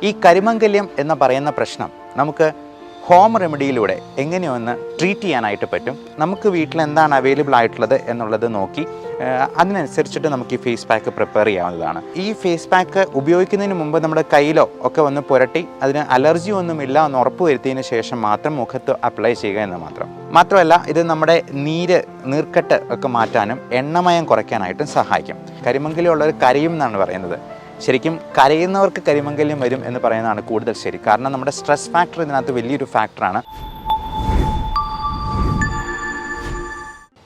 ഈ കരിമംഗല്യം എന്ന് പറയുന്ന പ്രശ്നം നമുക്ക് ഹോം റെമഡിയിലൂടെ എങ്ങനെയൊന്ന് ട്രീറ്റ് ചെയ്യാനായിട്ട് പറ്റും. നമുക്ക് വീട്ടിൽ എന്താണ് അവൈലബിൾ ആയിട്ടുള്ളത് എന്നുള്ളത് നോക്കി അതിനനുസരിച്ചിട്ട് നമുക്ക് ഈ ഫേസ് പാക്ക് പ്രിപ്പയർ ചെയ്യാവുന്നതാണ്. ഈ ഫേസ് പാക്ക് ഉപയോഗിക്കുന്നതിന് മുമ്പ് നമ്മുടെ കയ്യിലോ ഒക്കെ ഒന്ന് പുരട്ടി അതിന് അലർജി ഒന്നുമില്ല എന്ന് ഉറപ്പ് വരുത്തിയതിന് ശേഷം മാത്രം മുഖത്ത് അപ്ലൈ ചെയ്യുക എന്ന് മാത്രമല്ല ഇത് നമ്മുടെ നീർക്കെട്ട് ഒക്കെ മാറ്റാനും എണ്ണമയം കുറയ്ക്കാനായിട്ടും സഹായിക്കും. കരിമംഗല്യം ഉള്ളവർ കരയും എന്നാണ് പറയുന്നത്. ശരിക്കും കരയുന്നവർക്ക് കരിമംഗല്യം വരും എന്ന് പറയുന്നതാണ് കൂടുതൽ ശരി. കാരണം നമ്മുടെ സ്ട്രെസ് ഫാക്ടർ ഇതിനകത്ത് വലിയൊരു ഫാക്ടറാണ്.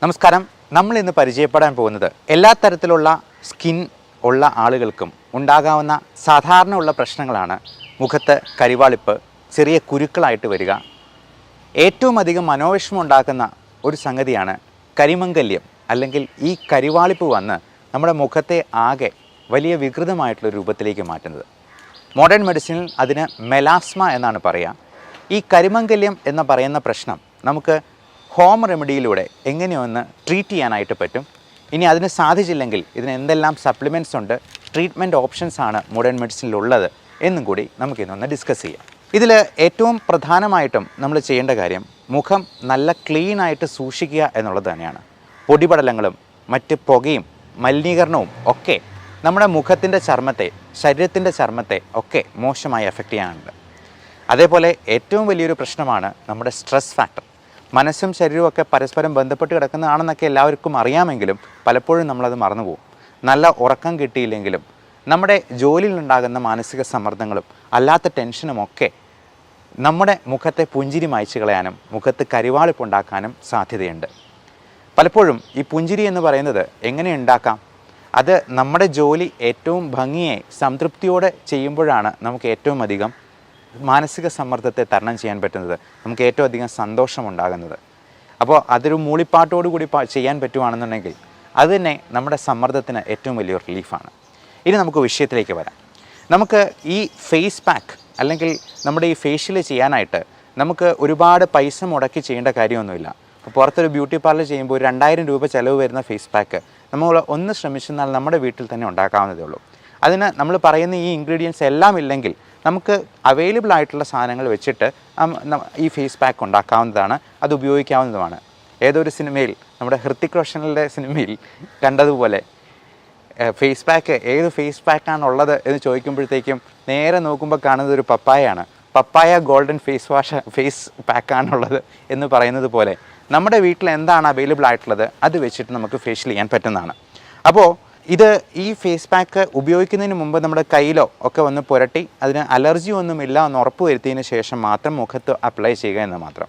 നമസ്കാരം. നമ്മൾ ഇന്ന് പരിചയപ്പെടാൻ പോകുന്നത് എല്ലാ തരത്തിലുള്ള സ്കിൻ ഉള്ള ആളുകൾക്കും ഉണ്ടാകാവുന്ന സാധാരണ ഉള്ള പ്രശ്നങ്ങളാണ്. മുഖത്ത് കരിവാളിപ്പ്, ചെറിയ കുരുക്കളായിട്ട് വരിക, ഏറ്റവും അധികം മനോവിഷമം ഉണ്ടാക്കുന്ന ഒരു സംഗതിയാണ് കരിമംഗല്യം അല്ലെങ്കിൽ ഈ കരിവാളിപ്പ് വന്ന് നമ്മുടെ മുഖത്തെ ആകെ വലിയ വികൃതമായിട്ടുള്ള രൂപത്തിലേക്ക് മാറ്റുന്നത്. മോഡേൺ മെഡിസിനിൽ അതിന് മെലാസ്മ എന്നാണ് പറയുക. ഈ കരിമംഗല്യം എന്ന് പറയുന്ന പ്രശ്നം നമുക്ക് ഹോം റെമഡിയിലൂടെ എങ്ങനെയൊന്ന് ട്രീറ്റ് ചെയ്യാനായിട്ട് പറ്റും. ഇനി അതിന് സാധിച്ചില്ലെങ്കിൽ ഇതിന് എന്തെല്ലാം സപ്ലിമെൻറ്റ്സ് ഉണ്ട്, ട്രീറ്റ്മെൻറ്റ് ഓപ്ഷൻസ് ആണ് മോഡേൺ മെഡിസിനിലുള്ളത് എന്നും കൂടി നമുക്കിന്നൊന്ന് ഡിസ്കസ് ചെയ്യാം. ഇതിൽ ഏറ്റവും പ്രധാനമായിട്ടും നമ്മൾ ചെയ്യേണ്ട കാര്യം മുഖം നല്ല ക്ലീനായിട്ട് സൂക്ഷിക്കുക എന്നുള്ളത് തന്നെയാണ്. പൊടിപടലങ്ങളും മറ്റ് പുകയും മലിനീകരണവും ഒക്കെ നമ്മുടെ മുഖത്തിൻ്റെ ചർമ്മത്തെ, ശരീരത്തിൻ്റെ ചർമ്മത്തെ ഒക്കെ മോശമായി എഫക്റ്റ് ചെയ്യാനുണ്ട്. അതേപോലെ ഏറ്റവും വലിയൊരു പ്രശ്നമാണ് നമ്മുടെ സ്ട്രെസ് ഫാക്ടർ. മനസ്സും ശരീരവും ഒക്കെ പരസ്പരം ബന്ധപ്പെട്ട് കിടക്കുന്നതാണെന്നൊക്കെ എല്ലാവർക്കും അറിയാമെങ്കിലും പലപ്പോഴും നമ്മളത് മറന്നുപോകും. നല്ല ഉറക്കം കിട്ടിയില്ലെങ്കിലും നമ്മുടെ ജോലിയിലുണ്ടാകുന്ന മാനസിക സമ്മർദ്ദങ്ങളും അല്ലാത്ത ടെൻഷനുമൊക്കെ നമ്മുടെ മുഖത്തെ പുഞ്ചിരി മായ്ച്ചു കളയാനും മുഖത്ത് കരിവാളിപ്പുണ്ടാക്കാനും സാധ്യതയുണ്ട്. പലപ്പോഴും ഈ പുഞ്ചിരി എന്ന് പറയുന്നത് എങ്ങനെ ഉണ്ടാക്കാം? അത് നമ്മുടെ ജോലി ഏറ്റവും ഭംഗിയായി സംതൃപ്തിയോടെ ചെയ്യുമ്പോഴാണ് നമുക്ക് ഏറ്റവും അധികം മാനസിക സമ്മർദ്ദത്തെ തരണം ചെയ്യാൻ പറ്റുന്നത്, നമുക്ക് ഏറ്റവും അധികം സന്തോഷമുണ്ടാകുന്നത്. അപ്പോൾ അതൊരു മൂളിപ്പാട്ടോടുകൂടി ചെയ്യാൻ പറ്റുവാണെന്നുണ്ടെങ്കിൽ അത് തന്നെ നമ്മുടെ സമ്മർദ്ദത്തിന് ഏറ്റവും വലിയൊരു റിലീഫാണ്. ഇനി നമുക്ക് വിഷയത്തിലേക്ക് വരാം. നമുക്ക് ഈ ഫേസ് പാക്ക് അല്ലെങ്കിൽ നമ്മുടെ ഈ ഫേഷ്യൽ ചെയ്യാനായിട്ട് നമുക്ക് ഒരുപാട് പൈസ മുടക്കി ചെയ്യേണ്ട കാര്യമൊന്നുമില്ല. അപ്പോൾ പുറത്തൊരു ബ്യൂട്ടി പാർലർ ചെയ്യുമ്പോൾ 2000 രൂപ ചിലവ് വരുന്ന ഫേസ് പാക്ക് നമ്മൾ ഒന്ന് ശ്രമിച്ചെന്നാൽ നമ്മുടെ വീട്ടിൽ തന്നെ ഉണ്ടാക്കാവുന്നതേ ഉള്ളൂ. അതിന് നമ്മൾ പറയുന്ന ഈ ഇൻഗ്രീഡിയൻസ് എല്ലാം ഇല്ലെങ്കിൽ നമുക്ക് അവൈലബിൾ ആയിട്ടുള്ള സാധനങ്ങൾ വെച്ചിട്ട് ഈ ഫേസ് പാക്ക് ഉണ്ടാക്കാവുന്നതാണ്, അത് ഉപയോഗിക്കാവുന്നതുമാണ്. ഏതൊരു സിനിമയിൽ, നമ്മുടെ ഹൃത്തിക് റോഷനിലെ സിനിമയിൽ കണ്ടതുപോലെ ഫേസ് പാക്ക് ഏത് ഫേസ് പാക്കാണുള്ളത് എന്ന് ചോദിക്കുമ്പോഴത്തേക്കും നേരെ നോക്കുമ്പോൾ കാണുന്നത് ഒരു പപ്പായയാണ്. പപ്പായ ഗോൾഡൻ ഫേസ് പാക്കാണുള്ളത് എന്ന് പറയുന്നത് പോലെ നമ്മുടെ വീട്ടിൽ എന്താണ് അവൈലബിൾ ആയിട്ടുള്ളത് അത് വെച്ചിട്ട് നമുക്ക് ഫേഷ്യൽ ചെയ്യാൻ പറ്റുന്നതാണ്. അപ്പോൾ ഈ ഫേസ് പാക്ക് ഉപയോഗിക്കുന്നതിന് മുമ്പ് നമ്മുടെ കയ്യിലോ ഒക്കെ ഒന്ന് പുരട്ടി അതിന് അലർജി ഒന്നുമില്ല എന്ന് ഉറപ്പ് വരുത്തിയതിന് ശേഷം മാത്രം മുഖത്ത് അപ്ലൈ ചെയ്യുക എന്ന് മാത്രം.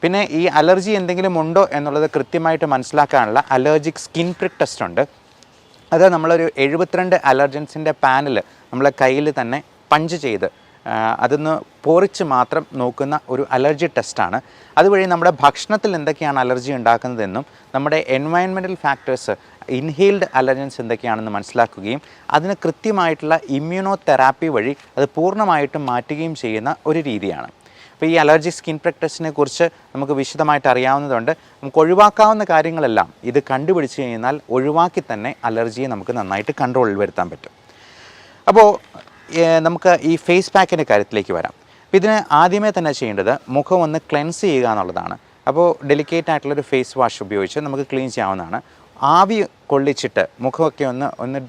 പിന്നെ ഈ അലർജി എന്തെങ്കിലും ഉണ്ടോ എന്നുള്ളത് കൃത്യമായിട്ട് മനസ്സിലാക്കാനുള്ള അലർജിക് സ്കിൻ പ്രിക് ടെസ്റ്റ് ഉണ്ട്. അത് നമ്മളൊരു 72 അലർജൻസിൻ്റെ പാനൽ നമ്മളെ കയ്യിൽ തന്നെ പഞ്ച് ചെയ്ത് അതൊന്ന് പൊറിച്ച് മാത്രം നോക്കുന്ന ഒരു അലർജി ടെസ്റ്റാണ്. അതുവഴി നമ്മുടെ ഭക്ഷണത്തിൽ എന്തൊക്കെയാണ് അലർജി ഉണ്ടാക്കുന്നതെന്നും നമ്മുടെ എൻവയൺമെൻറ്റൽ ഫാക്ടേഴ്സ്, ഇൻഹെയിൽഡ് അലർജൻസ് എന്തൊക്കെയാണെന്ന് മനസ്സിലാക്കുകയും അതിന് കൃത്യമായിട്ടുള്ള ഇമ്മ്യൂണോ തെറാപ്പി വഴി അത് പൂർണ്ണമായിട്ടും മാറ്റുകയും ചെയ്യുന്ന ഒരു രീതിയാണ്. അപ്പോൾ ഈ അലർജി സ്കിൻ പ്രിക് ടെസ്റ്റിനെ കുറിച്ച് നമുക്ക് വിശദമായിട്ട് അറിയാവുന്നതുകൊണ്ട് നമുക്ക് ഒഴിവാക്കാവുന്ന കാര്യങ്ങളെല്ലാം ഇത് കണ്ടുപിടിച്ച് കഴിഞ്ഞാൽ ഒഴിവാക്കി തന്നെ അലർജിയെ നമുക്ക് നന്നായിട്ട് കൺട്രോളിൽ വരുത്താൻ പറ്റും. അപ്പോൾ നമുക്ക് ഈ ഫേസ് പാക്കിൻ്റെ കാര്യത്തിലേക്ക് വരാം. അപ്പോൾ ഇതിന് ആദ്യമേ തന്നെ ചെയ്യേണ്ടത് മുഖം ഒന്ന് ക്ലെൻസ് ചെയ്യുക എന്നുള്ളതാണ്. അപ്പോൾ ഡെലിക്കേറ്റ് ആയിട്ടുള്ളൊരു ഫേസ് വാഷ് ഉപയോഗിച്ച് നമുക്ക് ക്ലീൻ ചെയ്യാവുന്നതാണ്. ആവി കൊള്ളിച്ചിട്ട് മുഖമൊക്കെ ഒന്ന്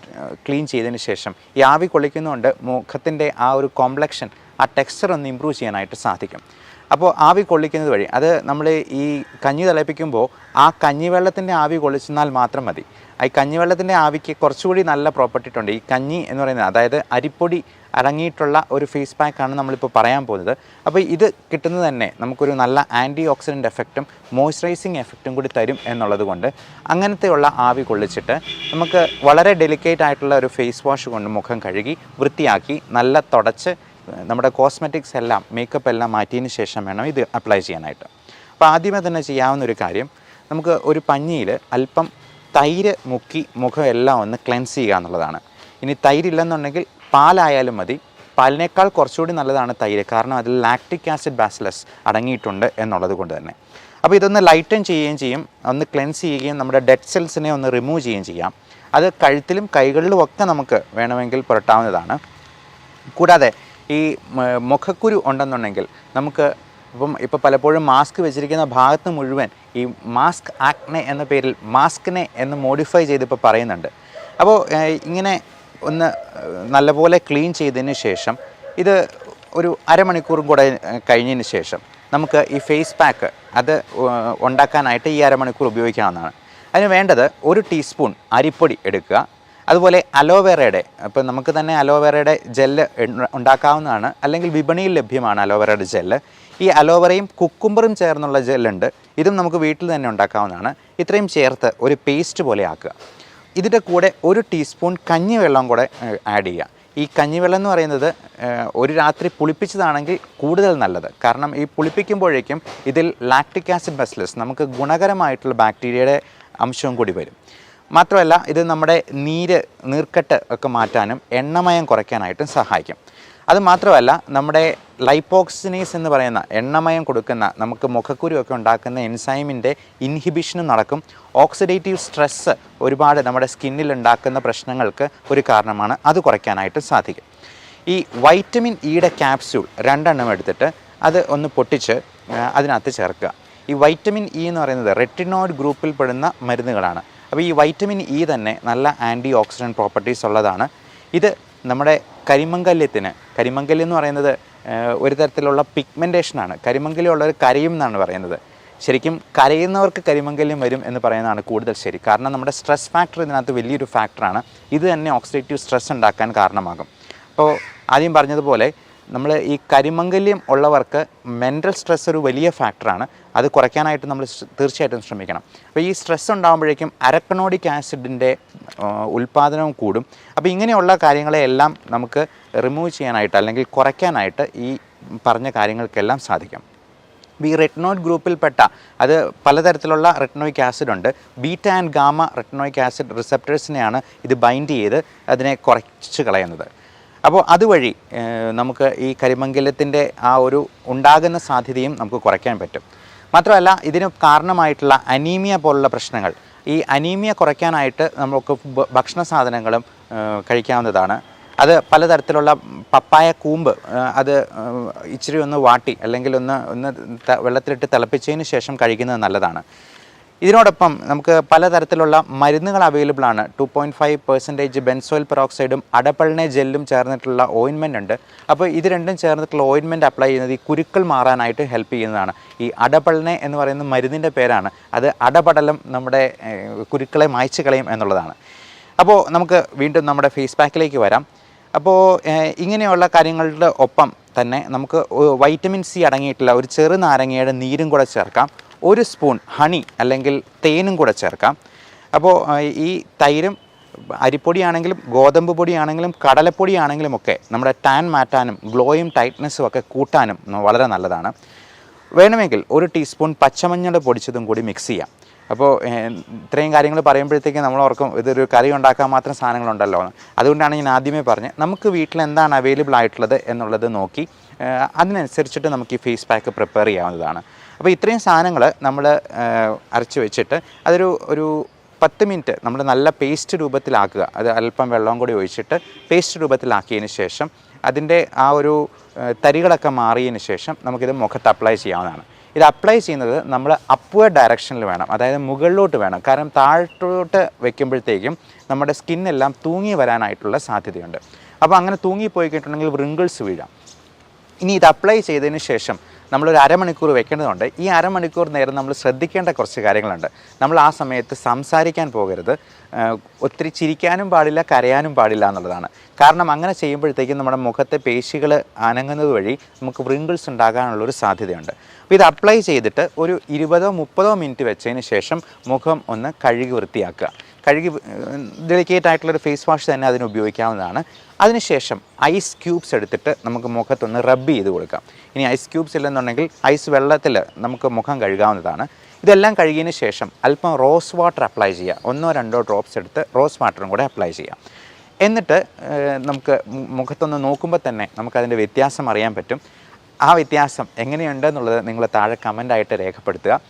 ക്ലീൻ ചെയ്തതിന് ശേഷം ഈ ആവി കൊള്ളിക്കുന്നതുകൊണ്ട് മുഖത്തിൻ്റെ ആ ഒരു കോംപ്ലക്ഷൻ, ആ ടെക്സ്ചർ ഒന്ന് ഇമ്പ്രൂവ് ചെയ്യാനായിട്ട് സാധിക്കും. അപ്പോൾ ആവി കൊള്ളിക്കുന്നത് വഴി അത് നമ്മൾ ഈ കഞ്ഞി തിളപ്പിക്കുമ്പോൾ ആ കഞ്ഞിവെള്ളത്തിൻ്റെ ആവി കൊള്ളിച്ചെന്നാൽ മാത്രം മതി. ഈ കഞ്ഞിവെള്ളത്തിൻ്റെ ആവിക്ക് കുറച്ചുകൂടി നല്ല പ്രോപ്പർട്ടി ഉണ്ട്. ഈ കഞ്ഞി എന്ന് പറയുന്നത്, അതായത് അരിപ്പൊടി അടങ്ങിയിട്ടുള്ള ഒരു ഫേസ് പാക്കാണ് നമ്മളിപ്പോൾ പറയാൻ പോകുന്നത്. അപ്പോൾ ഇത് കിട്ടുന്നത് തന്നെ നമുക്കൊരു നല്ല ആൻറ്റി ഓക്സിഡൻറ്റ് എഫക്റ്റും മോയ്സ്ചറൈസിങ് എഫക്റ്റും കൂടി തരും എന്നുള്ളത് കൊണ്ട് അങ്ങനത്തെയുള്ള ആവി കൊള്ളിച്ചിട്ട് നമുക്ക് വളരെ ഡെലിക്കേറ്റ് ആയിട്ടുള്ള ഒരു ഫേസ് വാഷ് കൊണ്ട് മുഖം കഴുകി വൃത്തിയാക്കി നല്ല തുടച്ച് നമ്മുടെ കോസ്മെറ്റിക്സ് എല്ലാം, മേക്കപ്പ് എല്ലാം മാറ്റിയതിന് ശേഷം വേണം ഇത് അപ്ലൈ ചെയ്യാനായിട്ട്. അപ്പോൾ ആദ്യമേ തന്നെ ചെയ്യാവുന്ന ഒരു കാര്യം, നമുക്ക് ഒരു പഞ്ഞിയിൽ അല്പം തൈര് മുക്കി മുഖം എല്ലാം ഒന്ന് ക്ലെൻസ് ചെയ്യുക എന്നുള്ളതാണ്. ഇനി തൈരില്ലെന്നുണ്ടെങ്കിൽ പാലായാലും മതി. പാലിനേക്കാൾ കുറച്ചുകൂടി നല്ലതാണ് തൈര്, കാരണം അതിൽ ലാക്റ്റിക് ആസിഡ് ബാസിലസ് അടങ്ങിയിട്ടുണ്ട് എന്നുള്ളത് കൊണ്ട് തന്നെ. അപ്പോൾ ഇതൊന്ന് ലൈറ്റൻ ചെയ്യുകയും ചെയ്യും, ഒന്ന് ക്ലെൻസ് ചെയ്യുകയും നമ്മുടെ ഡെഡ് സെൽസിനെ ഒന്ന് റിമൂവ് ചെയ്യുകയും ചെയ്യാം. അത് കഴുത്തിലും കൈകളിലും ഒക്കെ നമുക്ക് വേണമെങ്കിൽ പുരട്ടാവുന്നതാണ്. കൂടാതെ ഈ മുഖക്കുരു ഉണ്ടെന്നുണ്ടെങ്കിൽ നമുക്ക് ഇപ്പോൾ പലപ്പോഴും മാസ്ക് വെച്ചിരിക്കുന്ന ഭാഗത്ത് മുഴുവൻ ഈ മാസ്ക് ആക്നെ എന്ന പേരിൽ മാസ്കിനെ എന്ന് മോഡിഫൈ ചെയ്തിപ്പോൾ പറയുന്നുണ്ട്. അപ്പോൾ ഇങ്ങനെ ഒന്ന് നല്ലപോലെ ക്ലീൻ ചെയ്തതിന് ശേഷം ഇത് ഒരു അരമണിക്കൂറും കൂടെ കഴിഞ്ഞതിന് ശേഷം നമുക്ക് ഈ ഫേസ് പാക്ക് അത് ഉണ്ടാക്കാനായിട്ട് ഈ അരമണിക്കൂർ ഉപയോഗിക്കാവുന്നതാണ്. അതിന് വേണ്ടത് 1 ടീസ്പൂൺ അരിപ്പൊടി എടുക്കുക. അതുപോലെ അലോവേറയുടെ ഇപ്പോൾ നമുക്ക് തന്നെ അലോവേറയുടെ ജെല്ല് ഉണ്ടാക്കാവുന്നതാണ്, അല്ലെങ്കിൽ വിപണിയിൽ ലഭ്യമാണ് അലോവേറയുടെ ജെല്ല്. ഈ അലോവേറയും കുക്കുംബറും ചേർന്നുള്ള ജെല്ലുണ്ട്, ഇതും നമുക്ക് വീട്ടിൽ തന്നെ ഉണ്ടാക്കാവുന്നതാണ്. ഇത്രയും ചേർത്ത് ഒരു പേസ്റ്റ് പോലെ ആക്കുക. ഇതിൻ്റെ കൂടെ 1 ടീസ്പൂൺ കഞ്ഞിവെള്ളം കൂടെ ആഡ് ചെയ്യുക. ഈ കഞ്ഞിവെള്ളം എന്ന് പറയുന്നത് ഒരു രാത്രി പുളിപ്പിച്ചതാണെങ്കിൽ കൂടുതൽ നല്ലത്. കാരണം ഈ പുളിപ്പിക്കുമ്പോഴേക്കും ഇതിൽ ലാക്റ്റിക് ആസിഡ് ബസിലസ് നമുക്ക് ഗുണകരമായിട്ടുള്ള ബാക്ടീരിയയുടെ അംശവും കൂടി വരും. മാത്രമല്ല ഇത് നമ്മുടെ നീർക്കെട്ട് ഒക്കെ മാറ്റാനും എണ്ണമയം കുറയ്ക്കാനായിട്ടും സഹായിക്കും. അതുമാത്രമല്ല നമ്മുടെ ലൈപ്പോക്സിനേസ് എന്ന് പറയുന്ന എണ്ണമയം കൊടുക്കുന്ന നമുക്ക് മുഖക്കുരുവൊക്കെ ഉണ്ടാക്കുന്ന എൻസൈമിൻ്റെ ഇൻഹിബിഷനും നടക്കും. ഓക്സിഡേറ്റീവ് സ്ട്രെസ്സ് ഒരുപാട് നമ്മുടെ സ്കിന്നിൽ ഉണ്ടാക്കുന്ന പ്രശ്നങ്ങൾക്ക് ഒരു കാരണമാണ്, അത് കുറയ്ക്കാനായിട്ട് സാധിക്കും. ഈ വൈറ്റമിൻ ഇയുടെ ക്യാപ്സ്യൂൾ 2 എണ്ണം എടുത്തിട്ട് അത് ഒന്ന് പൊട്ടിച്ച് അതിനകത്ത് ചേർക്കുക. ഈ വൈറ്റമിൻ ഇ എന്ന് പറയുന്നത് റെറ്റിനോയിഡ് ഗ്രൂപ്പിൽ പെടുന്ന മരുന്നുകളാണ്. അപ്പോൾ ഈ വൈറ്റമിൻ ഇ തന്നെ നല്ല ആൻറ്റി ഓക്സിഡൻറ്റ് പ്രോപ്പർട്ടീസ് ഉള്ളതാണ്. ഇത് നമ്മുടെ കരിമംഗല്യം എന്ന് പറയുന്നത് ഒരു തരത്തിലുള്ള പിഗ്മെൻറ്റേഷനാണ്. കരിമംഗല്യം ഉള്ളവർ കരയും എന്നാണ് പറയുന്നത്. ശരിക്കും കരയുന്നവർക്ക് കരിമംഗല്യം വരും എന്ന് പറയുന്നതാണ് കൂടുതൽ ശരി. കാരണം നമ്മുടെ സ്ട്രെസ് ഫാക്ടർ ഇതിനകത്ത് വലിയൊരു ഫാക്ടറാണ്. ഇത് തന്നെ ഓക്സിഡേറ്റീവ് സ്ട്രെസ് ഉണ്ടാക്കാൻ കാരണമാകും. അപ്പോൾ ആദ്യം പറഞ്ഞതുപോലെ നമ്മൾ ഈ കരിമംഗല്യം ഉള്ളവർക്ക് മെൻ്റൽ സ്ട്രെസ് ഒരു വലിയ ഫാക്ടറാണ്. അത് കുറയ്ക്കാനായിട്ട് നമ്മൾ തീർച്ചയായിട്ടും ശ്രമിക്കണം. അപ്പോൾ ഈ സ്ട്രെസ് ഉണ്ടാകുമ്പോഴേക്കും അരക്കണോഡിക് ആസിഡിൻ്റെ ഉൽപ്പാദനവും കൂടും. അപ്പോൾ ഇങ്ങനെയുള്ള കാര്യങ്ങളെല്ലാം നമുക്ക് റിമൂവ് ചെയ്യാനായിട്ട് അല്ലെങ്കിൽ കുറയ്ക്കാനായിട്ട് ഈ പറഞ്ഞ കാര്യങ്ങൾക്കെല്ലാം സാധിക്കും. ഈ റെറ്റിനോയിഡ് ഗ്രൂപ്പിൽപ്പെട്ട അത് പലതരത്തിലുള്ള റെറ്റിനോയിക് ആസിഡ് ഉണ്ട്. Beta and gamma retinoic acid റിസപ്റ്റേഴ്സിനെയാണ് ഇത് ബൈൻഡ് ചെയ്ത് അതിനെ കുറച്ച് കളയുന്നത്. അപ്പോൾ അതുവഴി നമുക്ക് ഈ കരിമംഗല്യത്തിൻ്റെ ആ ഒരു ഉണ്ടാകുന്ന സാധ്യതയും നമുക്ക് കുറയ്ക്കാൻ പറ്റും. മാത്രമല്ല ഇതിന് കാരണമായിട്ടുള്ള അനീമിയ പോലുള്ള പ്രശ്നങ്ങൾ, ഈ അനീമിയ കുറയ്ക്കാനായിട്ട് നമുക്ക് ഭക്ഷണ സാധനങ്ങളും കഴിക്കാവുന്നതാണ്. അത് പലതരത്തിലുള്ള പപ്പായ കൂമ്പ് അത് ഇച്ചിരി ഒന്ന് വാട്ടി അല്ലെങ്കിൽ ഒന്ന് വെള്ളത്തിലിട്ട് തിളപ്പിച്ചതിന് ശേഷം കഴിക്കുന്നത് നല്ലതാണ്. ഇതിനോടൊപ്പം നമുക്ക് പലതരത്തിലുള്ള മരുന്നുകൾ അവൈലബിൾ ആണ്. 2.5% ബെൻസോയിൽ പെറോക്സൈഡും അഡപൾനെ ജെല്ലും ചേർന്നിട്ടുള്ള ഓയിൻമെൻ്റ് ഉണ്ട്. അപ്പോൾ ഇത് രണ്ടും ചേർന്നിട്ടുള്ള ഓയിൻമെൻറ്റ് അപ്ലൈ ചെയ്യുന്നത് ഈ കുരുക്കൾ മാറാനായിട്ട് ഹെൽപ്പ് ചെയ്യുന്നതാണ്. ഈ അഡപൾനെ എന്ന് പറയുന്ന മരുന്നിൻ്റെ പേരാണ്. അത് അടപടലം നമ്മുടെ കുരുക്കളെ മായ്ച്ചു കളയും എന്നുള്ളതാണ്. അപ്പോൾ നമുക്ക് വീണ്ടും നമ്മുടെ ഫേസ് പാക്കിലേക്ക് വരാം. അപ്പോൾ ഇങ്ങനെയുള്ള കാര്യങ്ങളുടെ ഒപ്പം തന്നെ നമുക്ക് വൈറ്റമിൻ സി അടങ്ങിയിട്ടുള്ള ഒരു ചെറുനാരങ്ങയുടെ നീരും കൂടെ ചേർക്കാം. 1 സ്പൂൺ ഹണി അല്ലെങ്കിൽ തേനും കൂടെ ചേർക്കാം. അപ്പോൾ ഈ തൈരും അരിപ്പൊടിയാണെങ്കിലും ഗോതമ്പ് പൊടിയാണെങ്കിലും കടലപ്പൊടിയാണെങ്കിലും ഒക്കെ നമ്മുടെ ടാൻ മാറ്റാനും ഗ്ലോയും ടൈറ്റ്നസ്സും ഒക്കെ കൂട്ടാനും വളരെ നല്ലതാണ്. വേണമെങ്കിൽ 1 ടീസ്പൂൺ പച്ചമഞ്ഞൾ പൊടിച്ചതും കൂടി മിക്സ് ചെയ്യാം. അപ്പോൾ ഇത്രയും കാര്യങ്ങൾ പറയുമ്പോഴത്തേക്കും നമ്മൾ ഓർക്കും ഇതൊരു കറി ഉണ്ടാക്കാൻ മാത്രം സാധനങ്ങളുണ്ടല്ലോ എന്ന്. അതുകൊണ്ടാണ് ഞാൻ ആദ്യമേ പറഞ്ഞത് നമുക്ക് വീട്ടിൽ എന്താണ് അവൈലബിൾ ആയിട്ടുള്ളത് എന്നുള്ളത് നോക്കി അതിനനുസരിച്ചിട്ട് നമുക്ക് ഈ ഫേസ് പാക്ക് പ്രിപ്പയർ ചെയ്യാവുന്നതാണ്. അപ്പോൾ ഇത്രയും സാധനങ്ങൾ നമ്മൾ അരച്ച് വെച്ചിട്ട് ഒരു 10 മിനിറ്റ് നമ്മൾ നല്ല പേസ്റ്റ് രൂപത്തിലാക്കുക. അത് അല്പം വെള്ളം കൂടി ഒഴിച്ചിട്ട് പേസ്റ്റ് രൂപത്തിലാക്കിയതിന് ശേഷം അതിൻ്റെ ആ ഒരു തരികളൊക്കെ മാറിയതിന് ശേഷം നമുക്കിത് മുഖത്ത് അപ്ലൈ ചെയ്യാവുന്നതാണ്. ഇത് അപ്ലൈ ചെയ്യുന്നത് നമ്മൾ അപ്വേർഡ് ഡയറക്ഷനിൽ വേണം, അതായത് മുകളിലോട്ട് വേണം. കാരണം താഴോട്ട് വെക്കുമ്പോഴത്തേക്കും നമ്മുടെ സ്കിന്നെല്ലാം തൂങ്ങി വരാനായിട്ടുള്ള സാധ്യതയുണ്ട്. അപ്പോൾ അങ്ങനെ തൂങ്ങിപ്പോയി കഴിഞ്ഞിട്ടുണ്ടെങ്കിൽ റിങ്കിൾസ് വീഴാം. ഇനി ഇത് അപ്ലൈ ചെയ്തതിന് ശേഷം നമ്മളൊരു അരമണിക്കൂർ വെക്കേണ്ടതുണ്ട്. ഈ അരമണിക്കൂർ നേരം നമ്മൾ ശ്രദ്ധിക്കേണ്ട കുറച്ച് കാര്യങ്ങളുണ്ട്. നമ്മൾ ആ സമയത്ത് സംസാരിക്കാൻ പോകരുത്, ഒത്തിരി ചിരിക്കാനും പാടില്ല, കരയാനും പാടില്ല എന്നുള്ളതാണ്. കാരണം അങ്ങനെ ചെയ്യുമ്പോഴത്തേക്കും നമ്മുടെ മുഖത്തെ പേശികൾ അനങ്ങുന്നത് വഴി നമുക്ക് വ്രിങ്കിൾസ് ഉണ്ടാകാനുള്ളൊരു സാധ്യതയുണ്ട്. അപ്പോൾ ഇത് അപ്ലൈ ചെയ്തിട്ട് ഒരു 20-30 മിനിറ്റ് വെച്ചതിന് ശേഷം മുഖം ഒന്ന് കഴുകി വൃത്തിയാക്കുക. ഡെലിക്കേറ്റ് ആയിട്ടുള്ളൊരു ഫേസ് വാഷ് തന്നെ അതിന് ഉപയോഗിക്കാവുന്നതാണ്. അതിനുശേഷം ഐസ് ക്യൂബ്സ് എടുത്തിട്ട് നമുക്ക് മുഖത്തൊന്ന് റബ്ബ് ചെയ്ത് കൊടുക്കാം. ഇനി ഐസ് ക്യൂബ്സ് ഇല്ലെന്നുണ്ടെങ്കിൽ ഐസ് വെള്ളത്തിൽ നമുക്ക് മുഖം കഴുകാവുന്നതാണ്. ഇതെല്ലാം കഴുകിയതിന് ശേഷം അല്പം റോസ് വാട്ടർ അപ്ലൈ ചെയ്യുക. 1-2 ഡ്രോപ്സ് എടുത്ത് റോസ് വാട്ടറും കൂടെ അപ്ലൈ ചെയ്യാം. എന്നിട്ട് നമുക്ക് മുഖത്തൊന്ന് നോക്കുമ്പോൾ തന്നെ നമുക്കതിൻ്റെ വ്യത്യാസം അറിയാൻ പറ്റും. ആ വ്യത്യാസം എങ്ങനെയുണ്ടെന്നുള്ളത് നിങ്ങൾ താഴെ കമൻ്റായിട്ട് രേഖപ്പെടുത്തുക.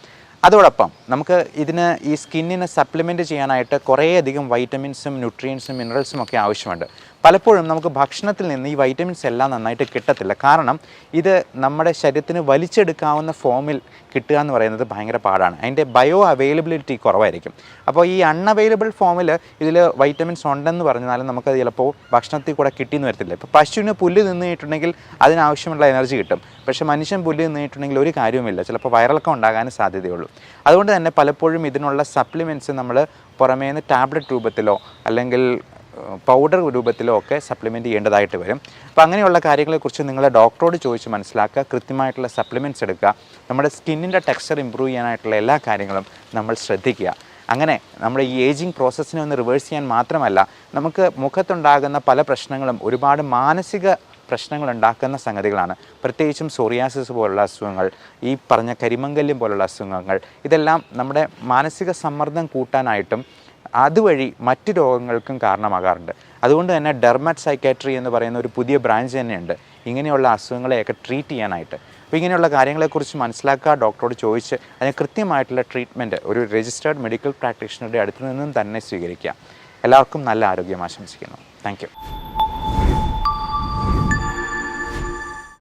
അതോടൊപ്പം നമുക്ക് ഇതിന് ഈ സ്കിന്നിനെ സപ്ലിമെൻറ്റ് ചെയ്യാനായിട്ട് കുറേയധികം വൈറ്റമിൻസും ന്യൂട്രിയൻസും മിനറൽസും ഒക്കെ ആവശ്യമുണ്ട്. പലപ്പോഴും നമുക്ക് ഭക്ഷണത്തിൽ നിന്ന് ഈ വൈറ്റമിൻസ് എല്ലാം നന്നായിട്ട് കിട്ടത്തില്ല. കാരണം ഇത് നമ്മുടെ ശരീരത്തിന് വലിച്ചെടുക്കാവുന്ന ഫോമിൽ കിട്ടുക എന്ന് പറയുന്നത് ഭയങ്കര പാടാണ്. അതിൻ്റെ ബയോ അവൈലബിലിറ്റി കുറവായിരിക്കും. അപ്പോൾ ഈ അൺഅവൈലബിൾ ഫോമിൽ ഇതിൽ വൈറ്റമിൻസ് ഉണ്ടെന്ന് പറഞ്ഞാലും നമുക്കത് ചിലപ്പോൾ ഭക്ഷണത്തിൽ കൂടെ കിട്ടിയെന്ന് വരത്തില്ല. ഇപ്പോൾ പശുവിന് പുല്ല് തിന്നിട്ടുണ്ടെങ്കിൽ അതിനാവശ്യമുള്ള എനർജി കിട്ടും. പക്ഷേ മനുഷ്യൻ പുല്ല് തിന്നിട്ടുണ്ടെങ്കിൽ ഒരു കാര്യവുമില്ല, ചിലപ്പോൾ വയറിളക്കം ഉണ്ടാകാൻ സാധ്യതയുള്ളൂ. അതുകൊണ്ട് തന്നെ പലപ്പോഴും ഇതിനുള്ള സപ്ലിമെൻറ്റ്സ് നമ്മൾ പുറമേന്ന് ടാബ്ലറ്റ് രൂപത്തിലോ അല്ലെങ്കിൽ പൗഡർ രൂപത്തിലോ ഒക്കെ സപ്ലിമെൻറ്റ് ചെയ്യേണ്ടതായിട്ട് വരും. അപ്പോൾ അങ്ങനെയുള്ള കാര്യങ്ങളെക്കുറിച്ച് നിങ്ങൾ ഡോക്ടറോട് ചോദിച്ച് മനസ്സിലാക്കുക, കൃത്യമായിട്ടുള്ള സപ്ലിമെൻറ്റ്സ് എടുക്കുക, നമ്മുടെ സ്കിന്നിൻ്റെ ടെക്സ്ചർ ഇമ്പ്രൂവ് ചെയ്യാനായിട്ടുള്ള എല്ലാ കാര്യങ്ങളും നമ്മൾ ശ്രദ്ധിക്കുക. അങ്ങനെ നമ്മുടെ ഈ ഏജിങ് പ്രോസസ്സിനെ ഒന്ന് റിവേഴ്സ് ചെയ്യാൻ മാത്രമല്ല, നമുക്ക് മുഖത്തുണ്ടാകുന്ന പല പ്രശ്നങ്ങളും ഒരുപാട് മാനസിക പ്രശ്നങ്ങൾ ഉണ്ടാക്കുന്ന സംഗതികളാണ്. പ്രത്യേകിച്ചും സോറിയാസിസ് പോലുള്ള അസുഖങ്ങൾ, ഈ പറഞ്ഞ കരിമംഗല്യം പോലുള്ള അസുഖങ്ങൾ, ഇതെല്ലാം നമ്മുടെ മാനസിക സമ്മർദ്ദം കൂട്ടാനായിട്ടും അതുവഴി മറ്റ് രോഗങ്ങൾക്കും കാരണമാകാറുണ്ട്. അതുകൊണ്ട് തന്നെ ഡെർമറ്റ് സൈക്കാട്രി എന്ന് പറയുന്ന ഒരു പുതിയ ബ്രാഞ്ച് തന്നെയുണ്ട് ഇങ്ങനെയുള്ള അസുഖങ്ങളെയൊക്കെ ട്രീറ്റ് ചെയ്യാനായിട്ട്. അപ്പോൾ ഇങ്ങനെയുള്ള കാര്യങ്ങളെക്കുറിച്ച് മനസ്സിലാക്കുക, ഡോക്ടറോട് ചോദിച്ച് അതിന് കൃത്യമായിട്ടുള്ള ട്രീറ്റ്മെൻറ്റ് ഒരു രജിസ്റ്റേർഡ് മെഡിക്കൽ പ്രാക്ടീഷണറുടെ അടുത്ത് നിന്നും തന്നെ സ്വീകരിക്കുക. എല്ലാവർക്കും നല്ല ആരോഗ്യം ആശംസിക്കുന്നു. Thank you.